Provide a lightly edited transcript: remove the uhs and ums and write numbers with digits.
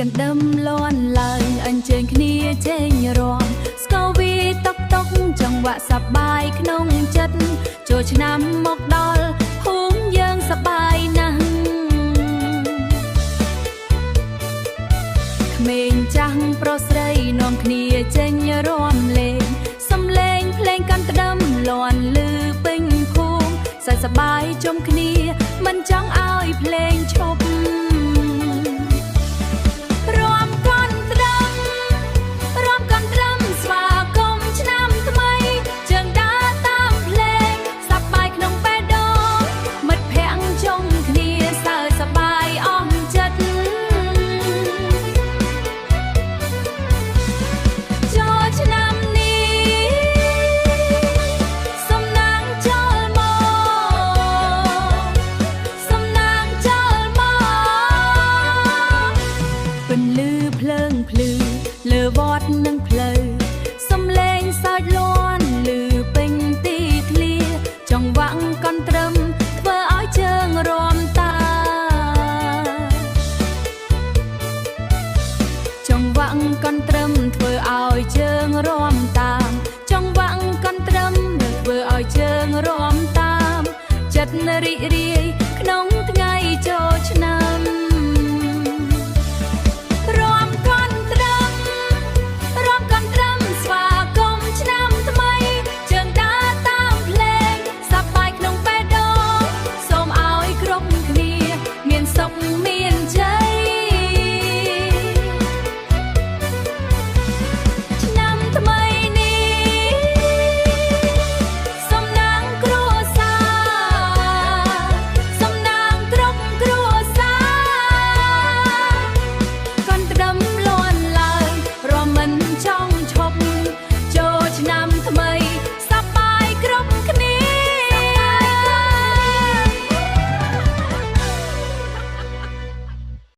កណ្ដឹងលន់ឡើងអញ្ជើញគ្នាចេញរាំស្គរវីតុកតុកចង្វាក់សប្បាយក្នុងចិត្តចូលឆ្នាំមកដល់ភូមិយើងសប្បាយណាស់ក្មេងចាស់ប្រុសស្រីនាំគ្នាចេញរាំលេងសំឡេងភ្លេងកាន់ក្ដឹងលន់លឺពេញភូមិសើចសប្បាយជុំគ្នាមិនចង់ឲ្យភ្លេងឈប់លើវត្តនឹងផ្លូវសំឡេងសើចលាន់ឮពេញទីធ្លាចង្វាក់កន់ត្រឹមធ្វើឲ្យជើងរាំចង្វាក់កន់ត្រឹមធ្វើឲ្យជើងរាំតាមចង្វាក់កន់ត្រឹមធ្វើឲ្យជើងរាំតាមចិត្តរីករាយក្នុង